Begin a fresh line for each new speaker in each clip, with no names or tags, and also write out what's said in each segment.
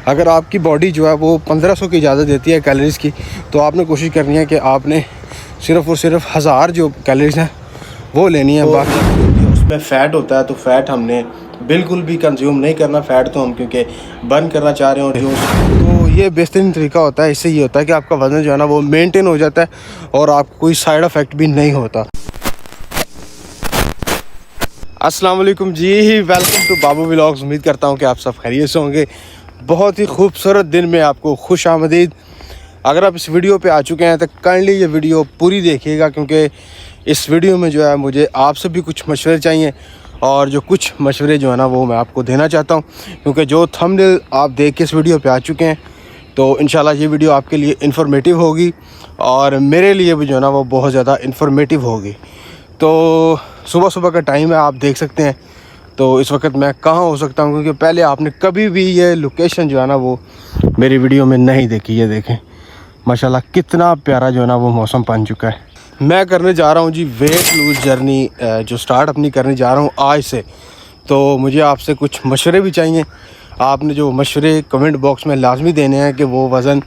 अगर आपकी बॉडी जो है वो 1500 की इजाज़त देती है कैलोरीज़ की, तो आपने कोशिश करनी है कि आपने सिर्फ़ और सिर्फ 1000 जो कैलोरीज़ हैं वो लेनी है। बाकी उसमें फ़ैट होता है तो फ़ैट हमने बिल्कुल भी कंज्यूम नहीं करना। फ़ैट तो हम क्योंकि बर्न करना चाह रहे हो तो ये बेहतरीन तरीका होता है। इससे ये होता है कि आपका वज़न जो है ना वो मेंटेन हो जाता है और आपको कोई साइड इफ़ेक्ट भी नहीं होता। अस्सलाम वालेकुम जी, वेलकम टू बाबू व्लॉग्स। उम्मीद करता हूँ कि आप सब खैरियत से होंगे। बहुत ही खूबसूरत दिन में आपको खुश आमदीद। अगर आप इस वीडियो पे आ चुके हैं तो काइंडली ये वीडियो पूरी देखिएगा, क्योंकि इस वीडियो में जो है मुझे आपसे भी कुछ मशवरे चाहिए और जो कुछ मशवरे जो है ना वो मैं आपको देना चाहता हूँ, क्योंकि जो थंबनेल आप देख के इस वीडियो पे आ चुके हैं तो इंशाल्लाह ये वीडियो आपके लिए इन्फॉर्मेटिव होगी और मेरे लिए भी जो है ना वो बहुत ज़्यादा इन्फॉर्मेटिव होगी। तो सुबह सुबह का टाइम है, आप देख सकते हैं। तो इस वक्त मैं कहाँ हो सकता हूँ, क्योंकि पहले आपने कभी भी ये लोकेशन जो है ना वो मेरी वीडियो में नहीं देखी। ये देखें माशाल्लाह कितना प्यारा जो है ना वो मौसम बन चुका है। मैं करने जा रहा हूँ जी वेट लूज़ जर्नी, जो स्टार्ट अपनी करने जा रहा हूँ आज से। तो मुझे आपसे कुछ मशवरे भी चाहिए। आपने जो मशवरे कमेंट बॉक्स में लाजमी देने हैं कि वो वज़न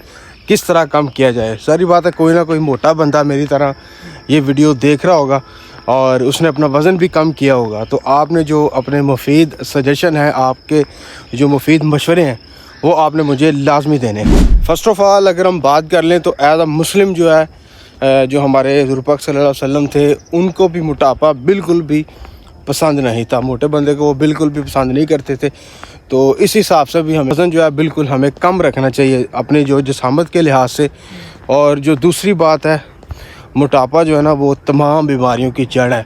किस तरह कम किया जाए। सारी बात है, कोई ना कोई मोटा बंदा मेरी तरह ये वीडियो देख रहा होगा और उसने अपना वज़न भी कम किया होगा। तो आपने जो अपने मुफीद सजेशन है, आपके जो मुफीद मशवरे हैं वो आपने मुझे लाजमी देने हैं। फ़र्स्ट ऑफ़ ऑल अगर हम बात कर लें तो एज़ अ मुस्लिम जो है, जो हमारे हुज़ूर पाक सल्लल्लाहु अलैहि वसल्लम थे, उनको भी मोटापा बिल्कुल भी पसंद नहीं था। मोटे बंदे को वो बिल्कुल भी पसंद नहीं करते थे। तो इस हिसाब से भी हमें वज़न जो है बिल्कुल हमें कम रखना चाहिए अपने जो जिसामत के लिहाज से। और जो दूसरी बात है, मोटापा जो है ना वो तमाम बीमारियों की जड़ है।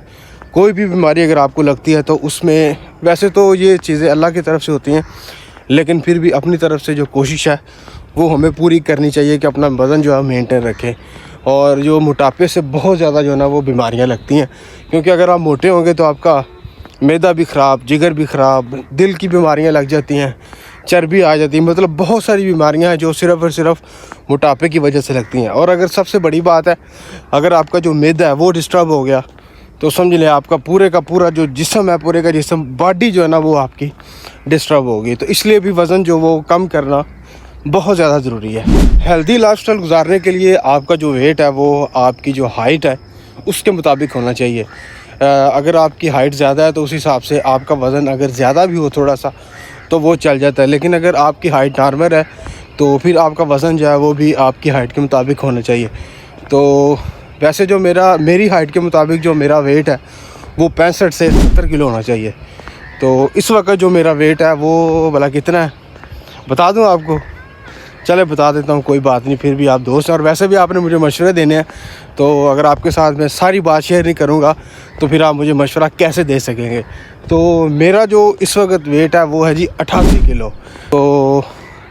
कोई भी बीमारी अगर आपको लगती है तो उसमें वैसे तो ये चीज़ें अल्लाह की तरफ से होती हैं, लेकिन फिर भी अपनी तरफ से जो कोशिश है वो हमें पूरी करनी चाहिए कि अपना वज़न जो है मेंटेन रखें। और जो मोटापे से बहुत ज़्यादा जो है ना वो बीमारियां लगती हैं, क्योंकि अगर आप मोटे होंगे तो आपका मैदा भी ख़राब, जिगर भी ख़राब, दिल की बीमारियां लग जाती हैं, चर्बी आ जाती है। मतलब बहुत सारी बीमारियां हैं जो सिर्फ़ और सिर्फ मोटापे की वजह से लगती हैं। और अगर सबसे बड़ी बात है, अगर आपका जो मैदा है वो डिस्टर्ब हो गया तो समझ लें आपका पूरे का पूरा जो जिस्म है, पूरे का जिस्म, बॉडी जो है ना वो आपकी डिस्टर्ब होगी। तो इसलिए भी वज़न जो वो कम करना बहुत ज़्यादा ज़रूरी है। हेल्दी लाइफस्टाइल गुजारने के लिए आपका जो वेट है वो आपकी जो हाइट है उसके मुताबिक होना चाहिए। अगर आपकी हाइट ज़्यादा है तो उस हिसाब से आपका वज़न अगर ज़्यादा भी हो थोड़ा सा तो वो चल जाता है। लेकिन अगर आपकी हाइट नॉर्मल है तो फिर आपका वज़न जो है वो भी आपकी हाइट के मुताबिक होना चाहिए। तो वैसे जो मेरी हाइट के मुताबिक जो मेरा वेट है वो 65 से 70 किलो होना चाहिए। तो इस वक्त जो मेरा वेट है वो भला कितना है बता दूं आपको? चले बता देता हूँ, कोई बात नहीं, फिर भी आप दोस्त हैं और वैसे भी आपने मुझे मशवरे देने हैं। तो अगर आपके साथ मैं सारी बात शेयर नहीं करूँगा तो फिर आप मुझे मशवरा कैसे दे सकेंगे। तो मेरा जो इस वक्त वेट है वो है जी 88 किलो। तो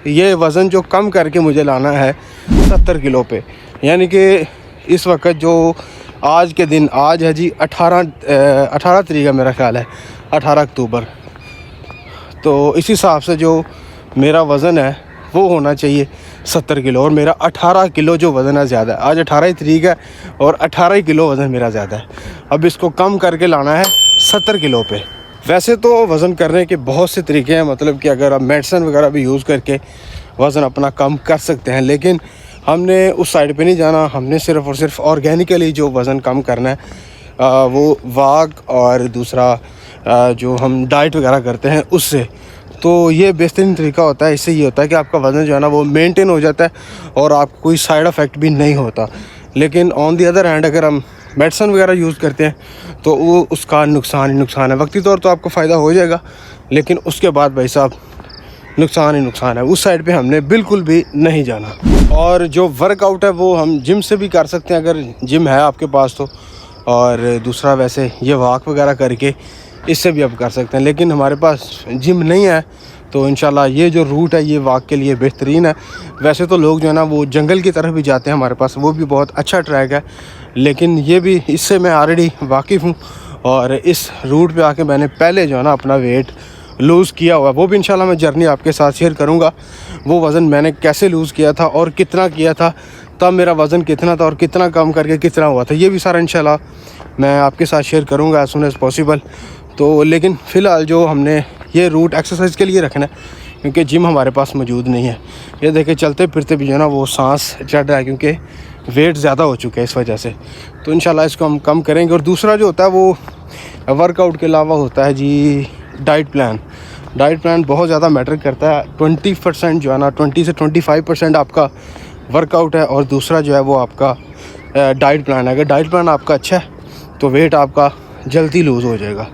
ये वज़न जो कम करके मुझे लाना है 70 किलो पे, यानी कि इस वक्त जो आज के दिन, आज है जी 18 तारीख है मेरा ख्याल है, 18 अक्टूबर। तो इस हिसाब से जो मेरा वज़न है वो होना चाहिए 70 किलो और मेरा 18 किलो जो वज़न है ज़्यादा है। आज 18 तारीख है और 18 किलो वज़न मेरा ज़्यादा है। अब इसको कम करके लाना है 70 किलो पे। वैसे तो वज़न करने के बहुत से तरीके हैं, मतलब कि अगर आप मेडिसिन वगैरह भी यूज़ करके वज़न अपना कम कर सकते हैं, लेकिन हमने उस साइड पे नहीं जाना। हमने सिर्फ़ और सिर्फ ऑर्गेनिकली जो वज़न कम करना है वो वॉक और दूसरा जो हम डाइट वगैरह करते हैं उससे। तो ये बेहतरीन तरीका होता है। इससे ये होता है कि आपका वज़न जो है ना वो मेंटेन हो जाता है और आपको कोई साइड इफ़ेक्ट भी नहीं होता। लेकिन ऑन दी अदर हैंड अगर हम मेडिसिन वगैरह यूज़ करते हैं तो वो उसका नुकसान ही नुकसान है। वक्ती तौर तो आपको फ़ायदा हो जाएगा, लेकिन उसके बाद भाई साहब नुकसान ही नुकसान है। उस साइड पे हमने बिल्कुल भी नहीं जाना। और जो वर्कआउट है वो हम जिम से भी कर सकते हैं, अगर जिम है आपके पास तो। और दूसरा वैसे ये वॉक वगैरह करके इससे भी आप कर सकते हैं, लेकिन हमारे पास जिम नहीं है तो इंशाल्लाह ये जो रूट है ये वॉक के लिए बेहतरीन है। वैसे तो लोग जो है ना वो जंगल की तरफ भी जाते हैं हमारे पास, वो भी बहुत अच्छा ट्रैक है, लेकिन ये भी इससे मैं ऑलरेडी वाकिफ़ हूँ। और इस रूट पे आके मैंने पहले जो है ना अपना वेट लूज़ किया हुआ, वो भी इंशाल्लाह मैं जर्नी आपके साथ शेयर करूँगा। वो वज़न मैंने कैसे लूज़ किया था और कितना किया था, तब मेरा वज़न कितना था और कितना कम करके कितना हुआ था, ये भी सारा इंशाल्लाह मैं आपके साथ शेयर करूँगा एज़ सून एज़ पॉसिबल। तो लेकिन फ़िलहाल जो हमने ये रूट एक्सरसाइज के लिए रखना है, क्योंकि जिम हमारे पास मौजूद नहीं है। ये देखें चलते फिरते भी जो है ना वो सांस चढ़ रहा है, क्योंकि वेट ज़्यादा हो चुका है इस वजह से। तो इंशाल्लाह इसको हम कम करेंगे। और दूसरा जो होता है वो वर्कआउट के अलावा होता है जी डाइट प्लान। डाइट प्लान बहुत ज़्यादा मैटर करता है। 20% जो है ना 20 से 25% आपका वर्कआउट है, और दूसरा जो है वो आपका डाइट प्लान है। अगर डाइट प्लान आपका अच्छा है तो वेट आपका जल्दी लूज़ हो जाएगा।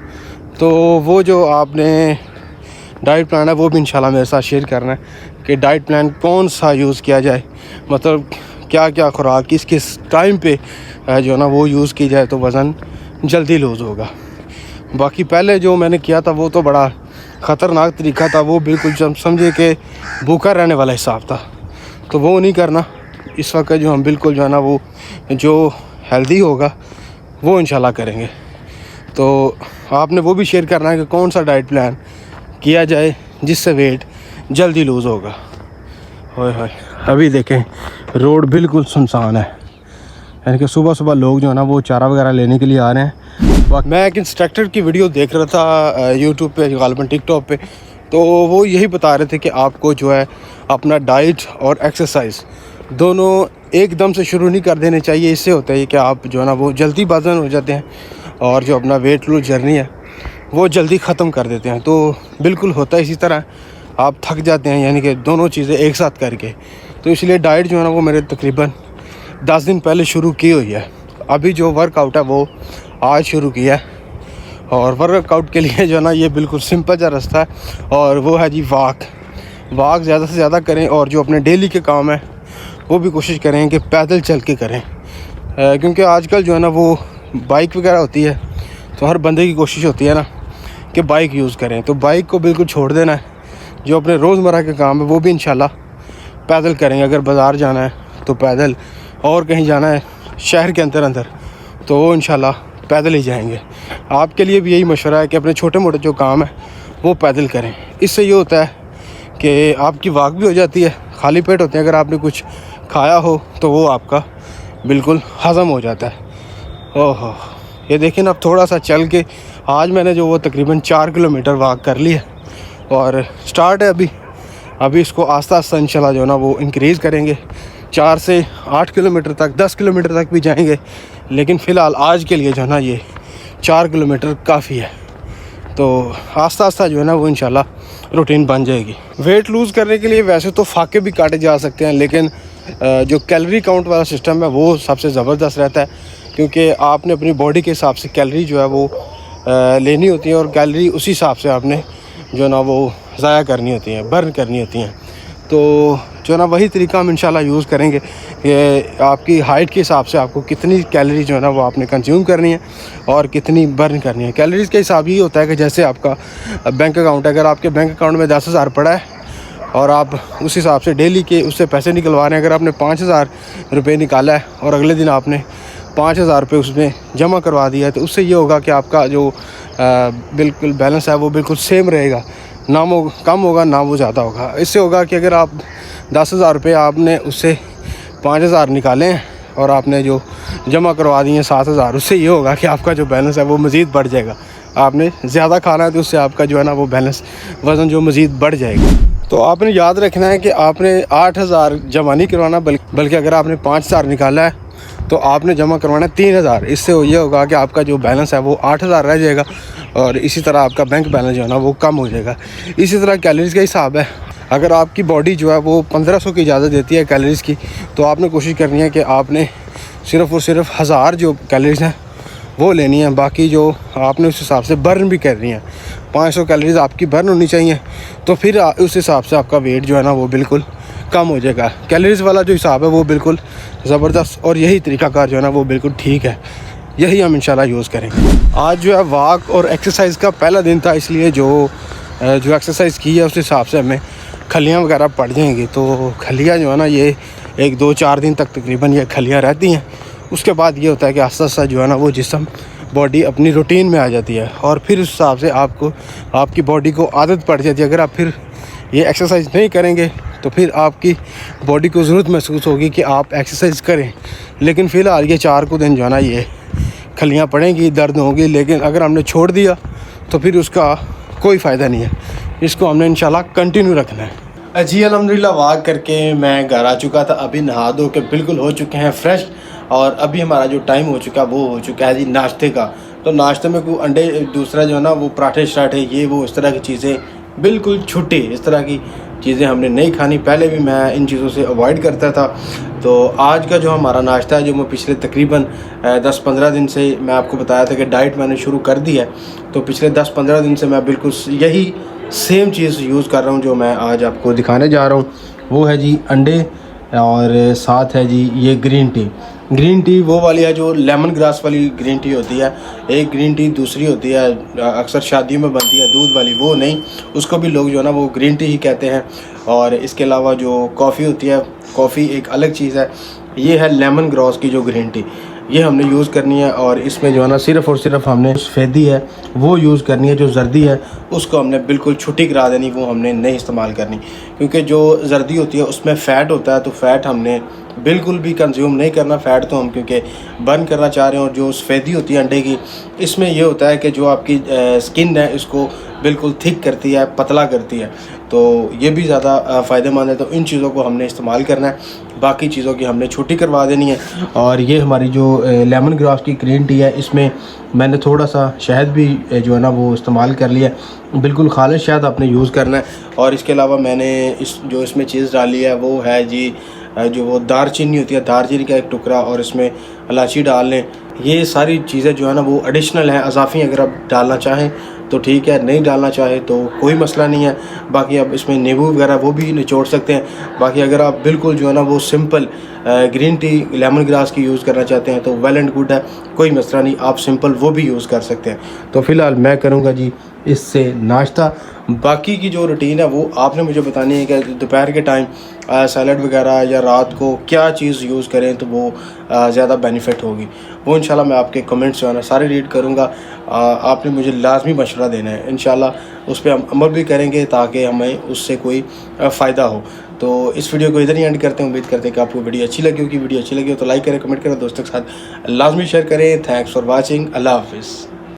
तो वो जो आपने डाइट प्लान है वो भी इंशाल्लाह मेरे साथ शेयर करना है कि डाइट प्लान कौन सा यूज़ किया जाए, मतलब क्या क्या खुराक किस किस टाइम पे जो है ना वो यूज़ की जाए तो वज़न जल्दी लूज़ होगा। बाकी पहले जो मैंने किया था वो तो बड़ा ख़तरनाक तरीका था, वो बिल्कुल समझे कि भूखा रहने वाला हिसाब था, तो वो नहीं करना। इस वक्त जो हम बिल्कुल जो है ना वो जो हेल्दी होगा वो इंशाल्लाह करेंगे। तो आपने वो भी शेयर करना है कि कौन सा डाइट प्लान किया जाए जिससे वेट जल्दी लूज़ होगा। होय अभी देखें रोड बिल्कुल सुनसान है, यानी कि सुबह सुबह लोग जो है ना वो चारा वगैरह लेने के लिए आ रहे हैं। मैं एक इंस्ट्रक्टर की वीडियो देख रहा था यूट्यूब पे, गालिबन टिकटॉक पे, तो वो यही बता रहे थे कि आपको जो है अपना डाइट और एक्सरसाइज दोनों एकदम से शुरू नहीं कर देने चाहिए। इससे होता है कि आप जो है ना वो जल्दी वज़न हो जाते हैं और जो अपना वेट लूज जर्नी है वो जल्दी ख़त्म कर देते हैं। तो बिल्कुल होता है इसी तरह, आप थक जाते हैं यानी कि दोनों चीज़ें एक साथ करके। तो इसलिए डाइट जो है ना वो मेरे तकरीबन 10 दिन पहले शुरू की हुई है। अभी जो वर्कआउट है वो आज शुरू किया है, और वर्कआउट के लिए जो है ना ये बिल्कुल सिंपल सा रास्ता है, और वो है जी वॉक ज़्यादा से ज़्यादा करें। और जो अपने डेली के काम है वो भी कोशिश करें कि पैदल चल के करें, क्योंकि आजकल जो है ना वो बाइक वगैरह होती है, तो हर बंदे की कोशिश होती है ना कि बाइक यूज़ करें। तो बाइक को बिल्कुल छोड़ देना है। जो अपने रोज़मर्रा के काम है वो भी इंशाल्लाह पैदल करेंगे। अगर बाज़ार जाना है तो पैदल, और कहीं जाना है शहर के अंदर तो वो इंशाल्लाह पैदल ही जाएंगे। आपके लिए भी यही मशवरा है कि अपने छोटे मोटे जो काम है वो पैदल करें। इससे ये होता है कि आपकी वॉक भी हो जाती है, खाली पेट होते हैं, अगर आपने कुछ खाया हो तो वो आपका बिल्कुल हज़म हो जाता है। ओहो ये देखिए ना, अब थोड़ा सा चल के आज मैंने जो वो तकरीबन 4 किलोमीटर वॉक कर ली है, और स्टार्ट है अभी इसको आस्ता आस्ता इंशाल्लाह जो है ना वो इंक्रीज़ करेंगे। 4 से 8 किलोमीटर तक, 10 किलोमीटर तक भी जाएंगे, लेकिन फ़िलहाल आज के लिए जो है ना ये 4 किलोमीटर काफ़ी है। तो आस्ता आस्ता जो है ना वो इंशाल्लाह रूटीन बन जाएगी। वेट लूज़ करने के लिए वैसे तो फाके भी काटे जा सकते हैं, लेकिन जो कैलोरी काउंट वाला सिस्टम है वो सबसे ज़बरदस्त रहता है, क्योंकि आपने अपनी बॉडी के हिसाब से कैलोरी जो है वो लेनी होती है, और कैलोरी उसी हिसाब से आपने जो है ना वो ज़ाया करनी होती हैं, बर्न करनी होती हैं। तो जो है ना वही तरीका हम इंशाल्लाह यूज़ करेंगे कि आपकी हाइट के हिसाब से आपको कितनी कैलोरी जो है ना वो आपने कंज्यूम करनी है और कितनी बर्न करनी है। कैलोरीज़ के हिसाब ये होता है कि जैसे आपका बैंक अकाउंट है, अगर आपके बैंक अकाउंट में 10,000 पड़ा है और आप उस हिसाब से डेली के उससे पैसे निकलवा रहे हैं, अगर आपने 5,000 रुपये निकाला है और अगले दिन आपने 5,000 रुपये उसमें जमा करवा दिया है, तो उससे ये होगा कि आपका जो बिल्कुल बैलेंस है वो बिल्कुल सेम रहेगा, ना वो कम होगा ना वो ज़्यादा होगा। इससे होगा कि अगर आप 10,000 रुपये आपने उससे 5,000 निकाले हैं और आपने जो जमा करवा दिए हैं 7,000, उससे ये होगा कि आपका जो बैलेंस है वो मज़ीद बढ़ जाएगा। आपने ज़्यादा खाना है तो उससे आपका जो है ना वो बैलेंस वज़न जो मज़ीद बढ़ जाएगा। तो आपने याद रखना है कि आपने 8,000 जमा नहीं करवाना, बल्कि अगर आपने 5,000 निकाला है तो आपने जमा करवाना 3,000। इससे ये होगा कि आपका जो बैलेंस है वो 8,000 रह जाएगा, और इसी तरह आपका बैंक बैलेंस जो है ना वो कम हो जाएगा। इसी तरह कैलोरीज़ का हिसाब है, अगर आपकी बॉडी जो है वो 1500 की इजाज़त देती है कैलोरीज़ की, तो आपने कोशिश करनी है कि आपने सिर्फ़ और सिर्फ 1000 जो कैलोरीज़ हैं वो लेनी है। बाकी जो आपने उस हिसाब से बर्न भी करनी है, 500 कैलोरीज़ आपकी बर्न होनी चाहिए, तो फिर उस हिसाब से आपका वेट जो है ना वो बिल्कुल कम हो जाएगा। कैलोरीज़ वाला जो हिसाब है वो बिल्कुल ज़बरदस्त, और यही तरीक़ाकार जो है ना वो बिल्कुल ठीक है। यही हम इंशाल्लाह यूज़ करेंगे। आज जो है वॉक और एक्सरसाइज का पहला दिन था, इसलिए जो एक्सरसाइज की है उस हिसाब से हमें खलियाँ वगैरह पड़ जाएंगी। तो खलियाँ जो है ना ये 1-2-4 दिन तक तकरीबन ये खलियाँ रहती हैं। उसके बाद ये होता है कि आस्ता आस्ता जो है ना वो जिस्म बॉडी अपनी रूटीन में आ जाती है, और फिर उस हिसाब से आपकी बॉडी को आदत पड़ जाती है। अगर आप फिर ये एक्सरसाइज नहीं करेंगे तो फिर आपकी बॉडी को ज़रूरत महसूस होगी कि आप एक्सरसाइज करें, लेकिन फ़िलहाल ये 4 को दिन जो है ना ये खलियाँ पड़ेंगी, दर्द होंगी, लेकिन अगर हमने छोड़ दिया तो फिर उसका कोई फ़ायदा नहीं है, इसको हमने इंशाल्लाह कंटिन्यू रखना है। जी अल्हम्दुलिल्लाह वाक करके मैं घर आ चुका था, अभी नहा धो के बिल्कुल हो चुके हैं फ्रेश, और अभी हमारा जो टाइम हो चुका है वो हो चुका है जी नाश्ते का। तो नाश्ते में कोई अंडे, दूसरा जो है ना वो पराठे शराठे ये वो इस तरह की चीज़ें बिल्कुल छुट्टी, इस तरह की चीज़ें हमने नहीं खानी। पहले भी मैं इन चीज़ों से अवॉइड करता था। तो आज का जो हमारा नाश्ता है, जो मैं पिछले तकरीबन 10-15 दिन से मैं आपको बताया था कि डाइट मैंने शुरू कर दी है, तो पिछले 10-15 दिन से मैं बिल्कुल यही सेम चीज़ यूज़ कर रहा हूँ जो मैं आज आपको दिखाने जा रहा हूँ। वो है जी अंडे, और साथ है जी ये ग्रीन टी। ग्रीन टी वो वाली है जो लेमन ग्रास वाली ग्रीन टी होती है, एक ग्रीन टी दूसरी होती है अक्सर शादियों में बनती है दूध वाली, वो नहीं, उसको भी लोग जो है ना वो ग्रीन टी ही कहते हैं। और इसके अलावा जो कॉफ़ी होती है, कॉफ़ी एक अलग चीज़ है। ये है लेमन ग्रास की जो ग्रीन टी, ये हमने यूज़ करनी है। और इसमें जो है ना सिर्फ़ और सिर्फ हमने सफ़ेदी है वो यूज़ करनी है, जो जर्दी है उसको हमने बिल्कुल छुट्टी करा देनी, वो हमने नहीं इस्तेमाल करनी, क्योंकि जो जर्दी होती है उसमें फ़ैट होता है, तो फ़ैट हमने बिल्कुल भी कंज्यूम नहीं करना। फ़ैट तो हम क्योंकि बर्न करना चाह रहे हैं। और जो सफ़ेदी होती है अंडे की, इसमें ये होता है कि जो आपकी स्किन है इसको बिल्कुल थिक करती है, पतला करती है, तो ये भी ज़्यादा फ़ायदेमंद है। तो इन चीज़ों को हमने इस्तेमाल करना है, बाकी चीज़ों की हमने छुट्टी करवा देनी है। और ये हमारी जो लेमन ग्रास की ग्रीन टी है, इसमें मैंने थोड़ा सा शहद भी जो है ना वो इस्तेमाल कर लिया, बिल्कुल खालिश शहद आपने यूज़ करना है। और इसके अलावा मैंने इसमें चीज़ डाली है वो है जी जो वो दारचीनी होती है, दारचीनी का एक टुकड़ा, और इसमें इलायची डाल लें। ये सारी चीज़ें जो है ना वो एडिशनल हैं, अजाफ़ी अगर आप डालना चाहें तो ठीक है, नहीं डालना चाहे तो कोई मसला नहीं है। बाकी आप इसमें नींबू वगैरह वो भी निचोड़ सकते हैं। बाकी अगर आप बिल्कुल जो है ना वो simple green tea lemon grass की यूज़ करना चाहते हैं तो वेल एंड गुड है, कोई मसला नहीं, आप सिंपल वो भी यूज़ कर सकते हैं। तो फ़िलहाल मैं करूँगा जी इससे नाश्ता। बाकी की जो रूटीन है वो आपने मुझे बतानी है कि दोपहर के टाइम सैलड वगैरह या रात को क्या चीज़ यूज़ करें तो वो ज़्यादा बेनिफिट होगी। वो इंशाल्लाह मैं आपके कमेंट्स जो है ना सारे रीड करूँगा। आपने मुझे लाजमी मशवरा देना है, इंशाल्लाह उस पर हम अमल भी करेंगे ताकि हमें उससे कोई फ़ायदा हो। तो इस वीडियो को इधर ही एंड करते हैं। उम्मीद करते हैं कि आपको वीडियो अच्छी लगी होगी। वीडियो अच्छी लगी हो तो लाइक करें, कमेंट करें, दोस्तों के साथ लाजमी शेयर करें। Thanks for watching. अल्लाह हाफिज़।